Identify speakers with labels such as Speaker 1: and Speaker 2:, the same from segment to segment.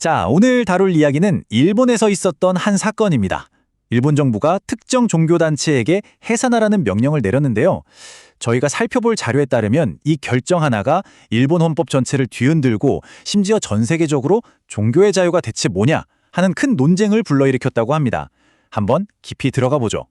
Speaker 1: 자, 오늘 다룰 이야기는 일본에서 있었던 한 사건입니다. 일본 정부가 특정 종교단체에게 해산하라는 명령을 내렸는데요. 저희가 살펴볼 자료에 따르면 이 결정 하나가 일본 헌법 전체를 뒤흔들고 심지어 전 세계적으로 종교의 자유가 대체 뭐냐 하는 큰 논쟁을 불러일으켰다고 합니다. 한번 깊이 들어가 보죠.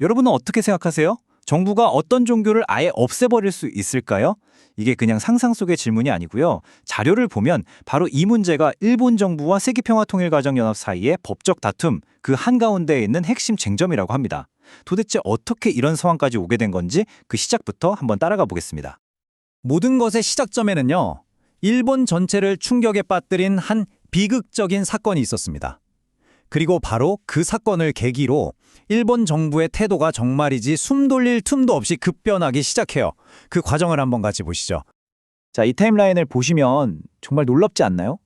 Speaker 1: 여러분은 어떻게 생각하세요? 정부가 어떤 종교를 아예 없애버릴 수 있을까요? 이게 그냥 상상 속의 질문이 아니고요. 자료를 보면 바로 이 문제가 일본 정부와 세계평화통일가정연합 사이의 법적 다툼, 그 한가운데에 있는 핵심 쟁점이라고 합니다. 도대체 어떻게 이런 상황까지 오게 된 건지 그 시작부터 한번 따라가 보겠습니다. 모든 것의 시작점에는요, 일본 전체를 충격에 빠뜨린 한 비극적인 사건이 있었습니다. 그리고 바로 그 사건을 계기로 일본 정부의 태도가 정말이지 숨 돌릴 틈도 없이 급변하기 시작해요. 그 과정을 한번 같이 보시죠. 자, 이 타임라인을 보시면 정말 놀랍지 않나요?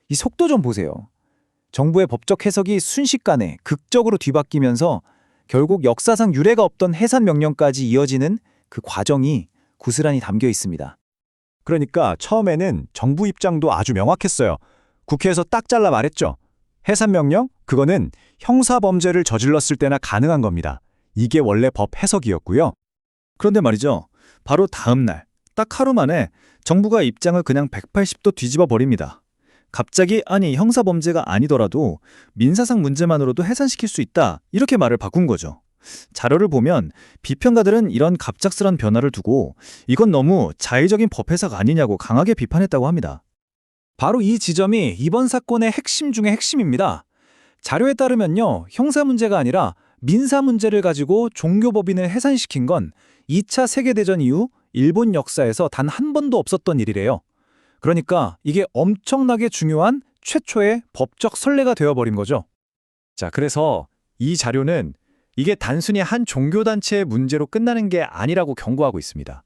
Speaker 1: 이 속도 좀 보세요. 정부의 법적 해석이 순식간에 극적으로 뒤바뀌면서 결국 역사상 유례가 없던 해산 명령까지 이어지는 그 과정이 고스란히 담겨 있습니다. 그러니까 처음에는 정부 입장도 아주 명확했어요. 국회에서 딱 잘라 말했죠. 해산 명령? 그거는 형사 범죄를 저질렀을 때나 가능한 겁니다. 이게 원래 법 해석이었고요. 그런데 말이죠. 바로 다음 날, 딱 하루 만에 정부가 입장을 그냥 180도 뒤집어 버립니다. 갑자기 아니 형사 범죄가 아니더라도 민사상 문제만으로도 해산시킬 수 있다. 이렇게 말을 바꾼 거죠. 자료를 보면 비평가들은 이런 갑작스런 변화를 두고 이건 너무 자의적인 법 해석 아니냐고 강하게 비판했다고 합니다. 바로 이 지점이 이번 사건의 핵심 중의 핵심입니다. 자료에 따르면요, 형사 문제가 아니라 민사 문제를 가지고 종교법인을 해산시킨 건 2차 세계대전 이후 일본 역사에서 단 한 번도 없었던 일이래요. 그러니까 이게 엄청나게 중요한 최초의 법적 선례가 되어버린 거죠. 자, 그래서 이 자료는 이게 단순히 한 종교단체의 문제로 끝나는 게 아니라고 경고하고 있습니다.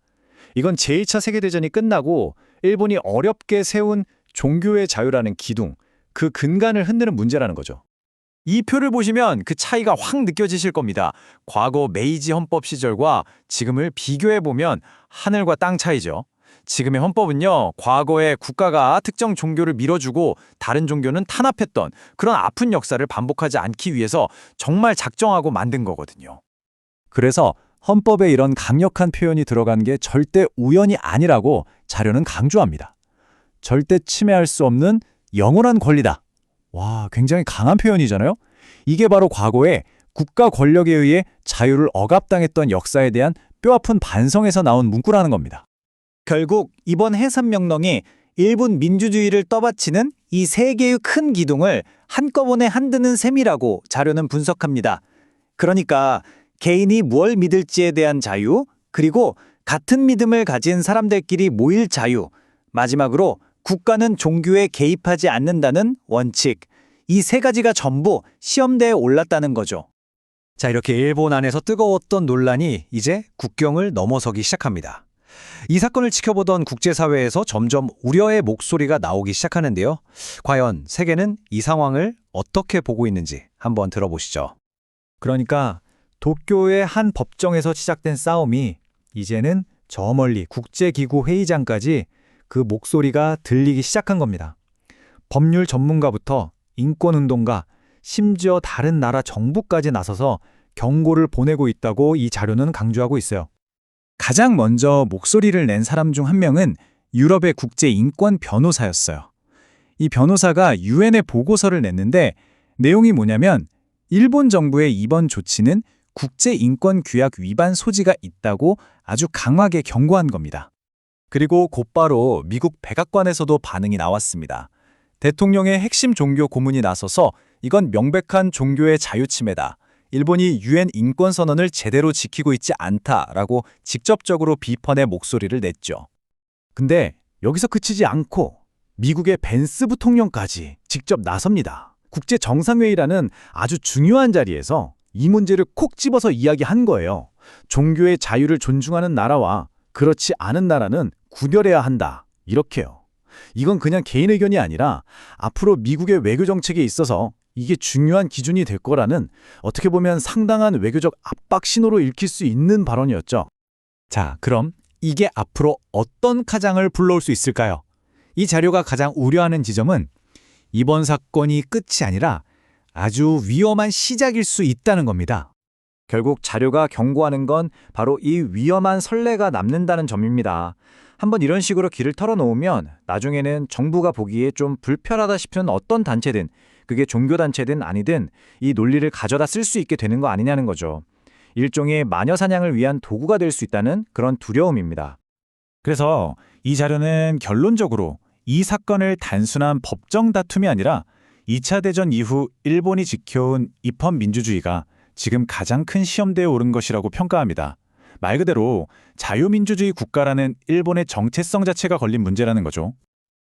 Speaker 1: 이건 제2차 세계대전이 끝나고 일본이 어렵게 세운 종교의 자유라는 기둥, 그 근간을 흔드는 문제라는 거죠. 이 표를 보시면 그 차이가 확 느껴지실 겁니다. 과거 메이지 헌법 시절과 지금을 비교해보면 하늘과 땅 차이죠. 지금의 헌법은요, 과거에 국가가 특정 종교를 밀어주고 다른 종교는 탄압했던 그런 아픈 역사를 반복하지 않기 위해서 정말 작정하고 만든 거거든요. 그래서 헌법에 이런 강력한 표현이 들어간 게 절대 우연이 아니라고 자료는 강조합니다. 절대 침해할 수 없는 영원한 권리다. 와, 굉장히 강한 표현이잖아요? 이게 바로 과거에 국가 권력에 의해 자유를 억압당했던 역사에 대한 뼈아픈 반성에서 나온 문구라는 겁니다. 결국 이번 해산 명령이 일본 민주주의를 떠받치는 이 세 개의 큰 기둥을 한꺼번에 흔드는 셈이라고 자료는 분석합니다. 그러니까 개인이 뭘 믿을지에 대한 자유, 그리고 같은 믿음을 가진 사람들끼리 모일 자유, 마지막으로 국가는 종교에 개입하지 않는다는 원칙, 이 세 가지가 전부 시험대에 올랐다는 거죠. 자, 이렇게 일본 안에서 뜨거웠던 논란이 이제 국경을 넘어서기 시작합니다. 이 사건을 지켜보던 국제사회에서 점점 우려의 목소리가 나오기 시작하는데요. 과연 세계는 이 상황을 어떻게 보고 있는지 한번 들어보시죠. 그러니까 도쿄의 한 법정에서 시작된 싸움이 이제는 저 멀리 국제기구 회의장까지 그 목소리가 들리기 시작한 겁니다. 법률 전문가부터 인권운동가, 심지어 다른 나라 정부까지 나서서 경고를 보내고 있다고 이 자료는 강조하고 있어요. 가장 먼저 목소리를 낸 사람 중 한 명은 유럽의 국제인권 변호사였어요. 이 변호사가 유엔에 보고서를 냈는데 내용이 뭐냐면 일본 정부의 이번 조치는 국제인권규약 위반 소지가 있다고 아주 강하게 경고한 겁니다. 그리고 곧바로 미국 백악관에서도 반응이 나왔습니다. 대통령의 핵심 종교 고문이 나서서 이건 명백한 종교의 자유 침해다. 일본이 유엔 인권선언을 제대로 지키고 있지 않다라고 직접적으로 비판의 목소리를 냈죠. 근데 여기서 그치지 않고 미국의 벤스 부통령까지 직접 나섭니다. 국제정상회의라는 아주 중요한 자리에서 이 문제를 콕 집어서 이야기한 거예요. 종교의 자유를 존중하는 나라와 그렇지 않은 나라는 구별해야 한다. 이렇게요. 이건 그냥 개인 의견이 아니라 앞으로 미국의 외교 정책에 있어서 이게 중요한 기준이 될 거라는 어떻게 보면 상당한 외교적 압박 신호로 읽힐 수 있는 발언이었죠. 자, 그럼 이게 앞으로 어떤 파장을 불러올 수 있을까요? 이 자료가 가장 우려하는 지점은
Speaker 2: 이번 사건이 끝이 아니라 아주 위험한 시작일 수 있다는 겁니다.
Speaker 1: 결국 자료가 경고하는 건 바로 이 위험한 선례가 남는다는 점입니다. 한번 이런 식으로 길을 털어놓으면 나중에는 정부가 보기에 좀 불편하다 싶은 어떤 단체든, 그게 종교단체든 아니든 이 논리를 가져다 쓸 수 있게 되는 거 아니냐는 거죠. 일종의 마녀 사냥을 위한 도구가 될 수 있다는 그런 두려움입니다.
Speaker 3: 그래서 이 자료는 결론적으로 이 사건을 단순한 법정 다툼이 아니라 2차 대전 이후 일본이 지켜온 입헌 민주주의가 지금 가장 큰 시험대에 오른 것이라고 평가합니다. 말 그대로 자유민주주의 국가라는 일본의 정체성 자체가 걸린 문제라는 거죠.